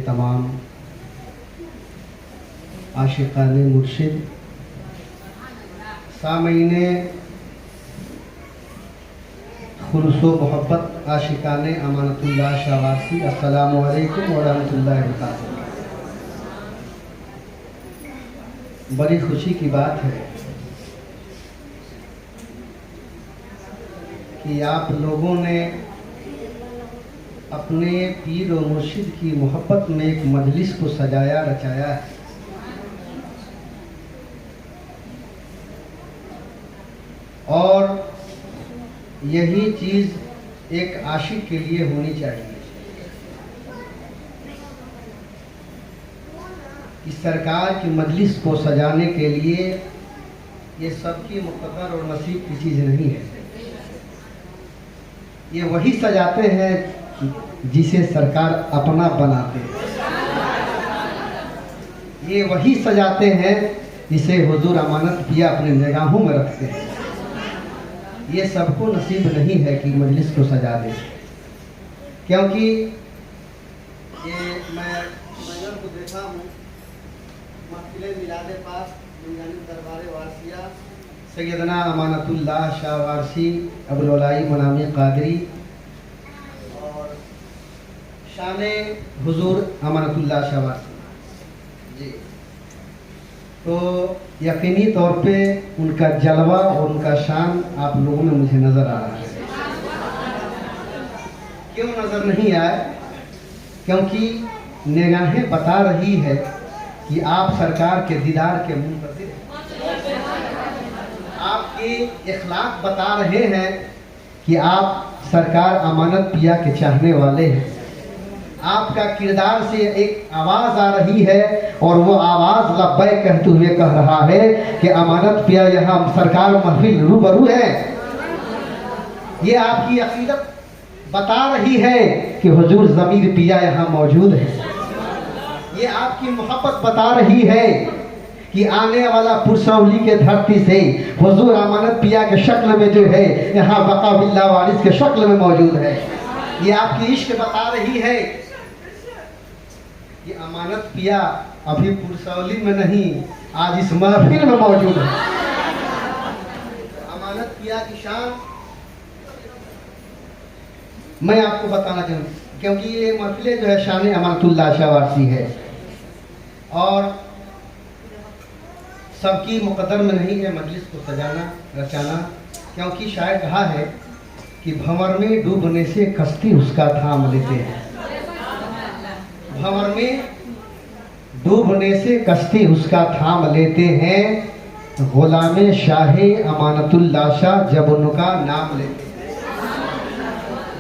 तमाम आशिकान मुर्शिद, सामीने खुलूसो मोहब्बत, आशिकान अमानतुल्लाह शाहवासी, अस्सलामु अलैकुम व रहमतुल्लाहि व बरकातहू। बड़ी खुशी की बात है कि आप लोगों ने अपने पीर और मुर्शिद की मोहब्बत में एक मजलिस को सजाया रचाया है। और यही चीज़ एक आशिक के लिए होनी चाहिए कि सरकार की मजलिस को सजाने के लिए ये सबकी मुक़द्दर और नसीब की चीज़ नहीं है। ये वही सजाते हैं जिसे सरकार अपना बनाते हैं। ये वही सजाते हैं जिसे हुजूर अमानत पिया अपने निगाहों में रखते हैं। ये सबको नसीब नहीं है कि मजलिस को सजा दे, क्योंकि ये मैं को देखा हूँ महफिल मिलाद पाक दुनियानी दरबार वारसिया सैयदना अमानतुल्लाह शाह वारसी अबुल वलाई मनामी कादरी और शाने हुजूर अमानतुल्लाह शाह वारसी जी, तो यकीनी तौर पे उनका जलवा और उनका शान आप लोगों में मुझे नज़र आ रहा है। क्यों नज़र नहीं आए? क्योंकि निगाहें बता रही है कि आप सरकार के दीदार के मुंतज़िर हैं। आपके इखलाक बता रहे हैं कि आप सरकार अमानत पिया के चाहने वाले हैं। आपका किरदार से एक आवाज़ आ रही है और वो आवाज़ लब्बैक कहते हुए कह रहा है कि अमानत पिया यहाँ सरकार महफिल रूबरू है। ये आपकी अकीदत बता रही है कि हुजूर ज़मीर पिया यहाँ मौजूद है। ये आपकी मोहब्बत बता रही है कि आने वाला पुरसौली के धरती से हुजूर अमानत पिया के शक्ल में जो है यहाँ बका बिल्ला वारिस के शक्ल में मौजूद है। ये आपकी इश्क बता रही है कि अमानत पिया अभी पुरसौली में नहीं, आज इस महफिल में मौजूद है। अमानत पिया की शान मैं आपको बताना चाहूँ, क्योंकि ये महफिल जो है शान अमानतुल्लाह शाह वारसी है और सबकी मुकद्दर में नहीं है मजलिस को सजाना रचाना, क्योंकि शायर कहा है कि भंवर में डूबने से कश्ती उसका थाम लेते हैं। भंवर में डूबने से कश्ती उसका थाम लेते हैं, गुलामे शाहे अमानतुल्लाह शाह जब उनका नाम लेते हैं।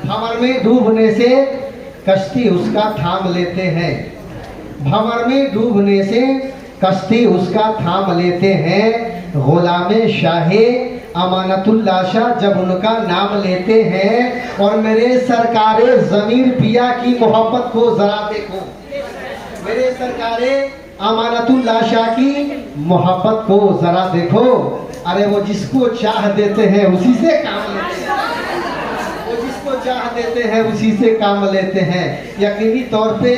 भंवर में डूबने से कश्ती उसका थाम लेते हैं, भंवर में डूबने से कश्ती उसका थाम लेते हैं, गुलामे शाहे अमानतुल्लाह शाह जब उनका नाम लेते हैं। और मेरे सरकारे ज़मीर पिया की मोहब्बत को ज़रा देखो, मेरे सरकारे अमानतुल्लाह शाह की मोहब्बत को ज़रा देखो। अरे वो जिसको चाह देते हैं उसी से काम लेते हैं, वो जिसको चाह देते हैं उसी से काम लेते हैं। यकीनी तौर पे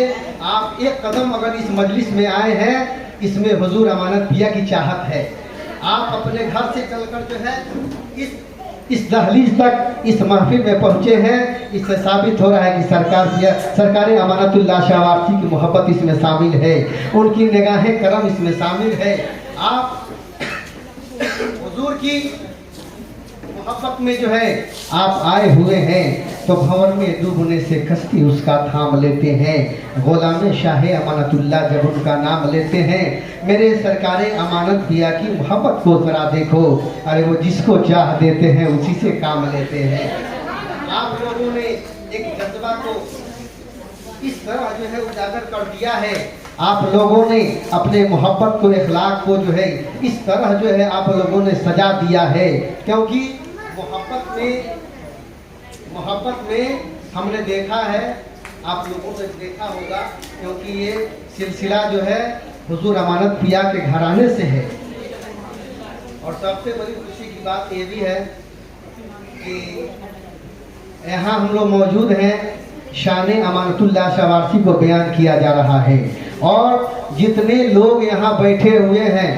आप एक कदम अगर इस मजलिस में आए हैं, इसमें हुजूर अमानत पिया की चाहत है। आप अपने घर से चलकर जो है इस दहलीज तक इस महफिल में पहुंचे हैं, इससे साबित हो रहा है कि सरकार अमानतुल्लाह शाह वारसी की मोहब्बत इसमें शामिल है, उनकी निगाहें करम इसमें शामिल है। आप हुजूर की मोहब्बत में जो है आप आए हुए हैं, तो भंवर में डूबने से कश्ती उसका थाम लेते हैं, गुलामे शाहे अमानतुल्लाह जब उनका नाम लेते हैं। मेरे सरकारे अमानत पिया की मोहब्बत को जरा देखो, अरे वो जिसको चाह देते हैं उसी से काम लेते हैं। आप लोगों ने एक जज्बा को इस तरह जो है उजागर कर दिया है, आप लोगों ने अपने मोहब्बत को इखलाक को जो है इस तरह जो है आप लोगों ने सजा दिया है। क्योंकि मोहब्बत में हमने देखा है, आप लोगों ने देखा होगा, क्योंकि ये सिलसिला जो है हुजूर अमानत पिया के घराने से है। और सबसे बड़ी खुशी की बात ये भी है कि यहाँ हम लोग मौजूद हैं शान अमानतुल्लाह शाह वारसी को बयान किया जा रहा है। और जितने लोग यहाँ बैठे हुए हैं,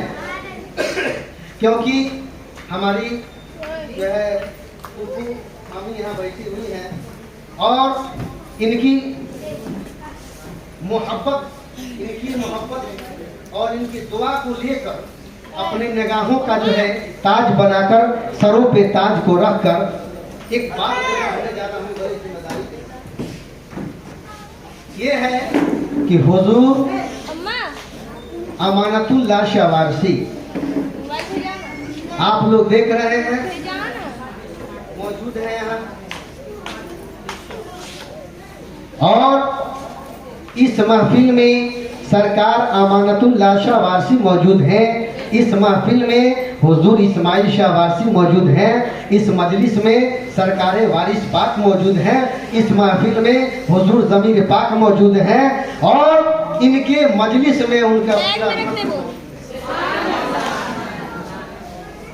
क्योंकि हमारी जो है मामी यहाँ बैठी हुई हैं और इनकी मोहब्बत और इनकी दुआ को लेकर अपने निगाहों का जो है ताज बनाकर, सरों पे ताज को रखकर एक बात बोलने जा रहा हूँ बड़ी जिम्मेदारी से। ये है कि हुजूर अमानतुल्लाह शाह वारसी आप लोग देख रहे हैं, मौजूद है यहाँ। और इस महफिल में सरकार अमानतुल्लाह शाह वारसी मौजूद हैं। इस महफिल में हुजूर इस्माइल शाह वारसी मौजूद हैं। इस मजलिस में सरकार वारिस पाक मौजूद हैं। इस महफिल में हुजूर ज़मीर पाक मौजूद हैं। और इनके मजलिस में उनका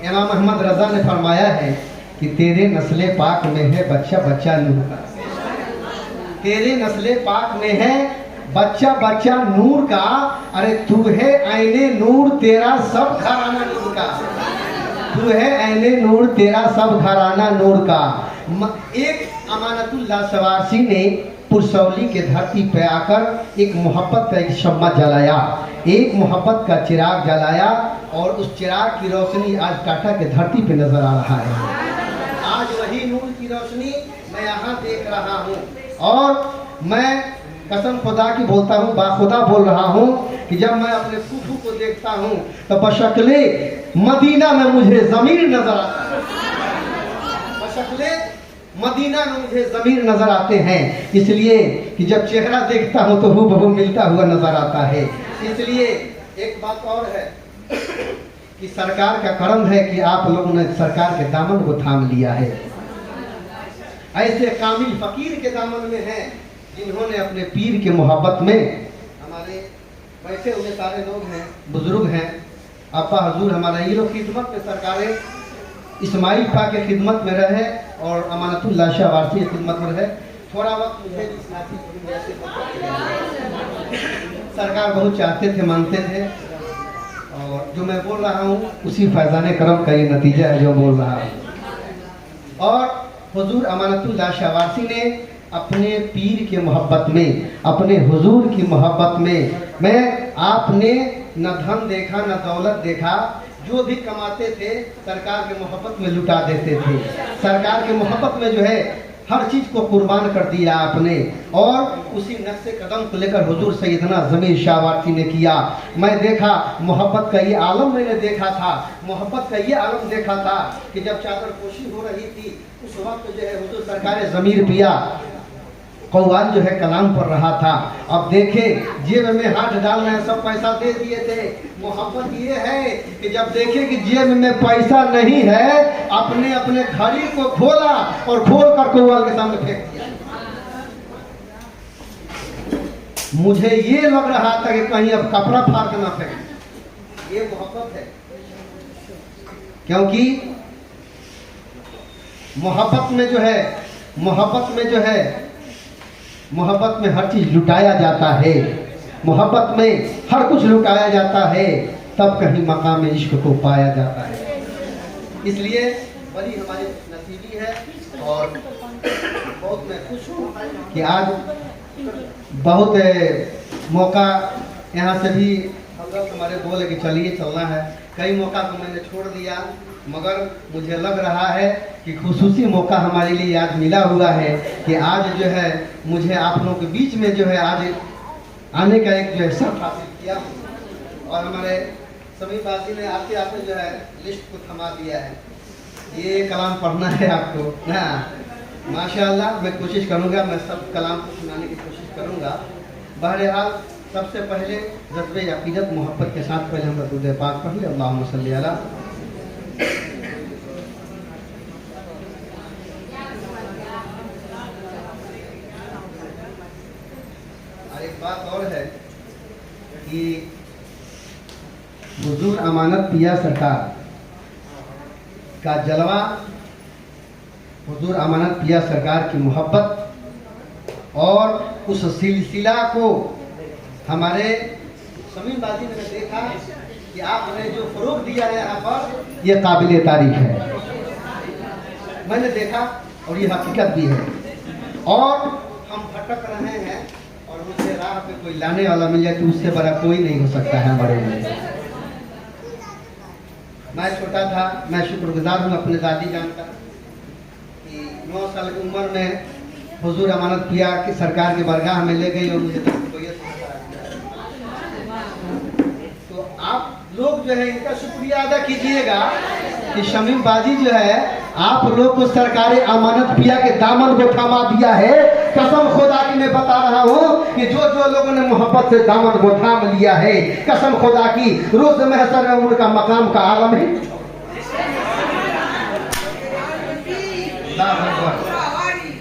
इमाम अहमद रजा ने फरमाया है कि तेरे नस्ले पाक में है बच्चा बच्चा नूर का। तेरे नस्ले पाक में है बच्चा बच्चा नूर का। अरे तू है ऐने नूर तेरा सब घराना नूर का। तू है ऐने नूर तेरा सब घराना नूर का। एक अमानतुल्लाह शाह वारसी ने पुरसौली के धरती पे आकर एक मोहब्बत का एक शम्मा जलाया, एक मोहब्बत का चिराग जलाया। और उस चिराग की रोशनी आज टाटा के धरती पे नजर आ रहा है। आज वही नूर की रोशनी मैं यहाँ देख रहा हूँ। और मैं कसम खुदा की बोलता हूँ, बाखुदा बोल रहा हूँ कि जब मैं अपने फूफू को देखता हूँ तो बशक्ले मदीना में मुझे ज़मीर नजर आता है। बशक्ले मदीना में मुझे ज़मीर नजर आते हैं। इसलिए कि जब चेहरा देखता हूँ तो हूबहू मिलता हुआ नजर आता है। इसलिए एक बात और है कि सरकार का करम है कि आप लोगों ने सरकार के दामन को थाम लिया है। ऐसे कामिल फकीर के दामन में हैं जिन्होंने अपने पीर के मोहब्बत में, हमारे बैठे हुए सारे लोग हैं, बुजुर्ग हैं, अब्बा हजूर हमारा, ये लोग खिदमत में सरकार इस्माइल पाक के खिदमत में रहे और अमानतुल्लाह शाह वारसी की खिदमत में रहे। थोड़ा वक्त मुझे सरकार बहुत चाहते थे, मानते थे। और जो मैं बोल रहा हूँ उसी फैज़ाने करम का ये नतीजा है जो बोल रहा हूँ। और हुजूर अमानतुल्लाह शाह वारसी ने अपने पीर के मोहब्बत में, अपने हुजूर की मोहब्बत में आपने न धन देखा न दौलत देखा। जो भी कमाते थे सरकार के मोहब्बत में लुटा देते थे। सरकार के मोहब्बत में जो है हर चीज़ को कुर्बान कर दिया आपने। और उसी नक्शे कदम को लेकर हुजूर सैयदना ज़मीर शाह वारसी ने किया। मैं देखा मोहब्बत का ये आलम मैंने देखा था, मोहब्बत का ये आलम देखा था कि जब चादर पोशी हो रही थी उस वक्त जो है हुजूर सरकार ज़मीर पिया कौवाल जो है कलाम पढ़ रहा था। अब देखे जेब में हाथ डाल रहे हैं, सब पैसा दे दिए थे। मोहब्बत ये है कि जब देखे कि जेब में पैसा नहीं है, अपने अपने घड़ी को खोला और खोल कर कौवाल के सामने फेंक दिया। मुझे ये लग रहा था कि कहीं अब कपड़ा फाड़ के ना फेंक। ये मोहब्बत है, क्योंकि मोहब्बत में जो है, मोहब्बत में हर चीज़ लुटाया जाता है। मोहब्बत में हर कुछ लुटाया जाता है, तब कहीं मकाम इश्क को पाया जाता है। इसलिए बड़ी हमारी नसीबी है और बहुत मैं खुश हूँ कि आज बहुत मौका यहाँ से भी हम लोग हमारे बोले कि चलिए चलना है। कई मौका को मैंने छोड़ दिया, मगर मुझे लग रहा है कि खुसूसी मौका हमारे लिए आज मिला हुआ है कि आज जो है मुझे आप लोगों के बीच में जो है आज आने का एक जो है शर्फ हासिल किया। और हमारे सभी बाजी ने आते आते जो है लिस्ट को थमा दिया है। ये कलाम पढ़ना है आपको ना। माशाअल्लाह मैं कोशिश करूँगा, मैं सब कलाम को सुनाने की कोशिश करूँगा। बहरहाल सबसे पहले जज्बे अक़ीदत मोहब्बत के साथ पहले हम दुरूद पाक पढ़ लें। अल्लाहुम्मा सल्ली अला। एक बात और है कि हुजूर अमानत पिया सरकार का जलवा, हुजूर अमानत पिया सरकार की मोहब्बत और उस सिलसिला को हमारे समीम बाजी ने देखा कि आपने जो फरोग दिया है यहाँ पर ये काबिल तारीफ है। मैंने देखा और ये हकीकत भी है। और हम भटक रहे हैं और मुझे राह पे कोई लाने वाला मिल जाए तो उससे बड़ा कोई नहीं हो सकता है हमारे लिए। मैं छोटा था, मैं शुक्रगुजार हूँ अपने दादी जान का कि 9 साल की उम्र में हुजूर अमानत किया कि सरकार के बरगाह में ले गई और मुझे तो आप लोग जो है इनका शुक्रिया अदा कीजिएगा कि शमीम बाजी जो है आप लोग को सरकारी अमानत पिया के दामन को थमा दिया है। कसम खुदा की मैं बता रहा हूँ कि जो जो लोगों ने मोहब्बत से दामन को थाम लिया है, कसम खुदा की रोज महशर में उनका मकाम का आलम है।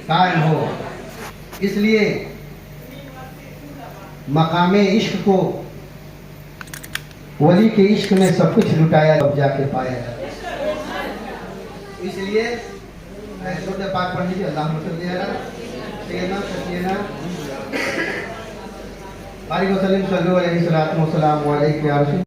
कायम हो। इसलिए मकामे इश्क को वली के इश्क में सब कुछ लुटाया जब जाके पाया जाता। इसलिए छोटे पाक पढ़ लीजिए अल्लाह बारिक वसल्लम सल्लल्लाहु अलैहि वसल्लम।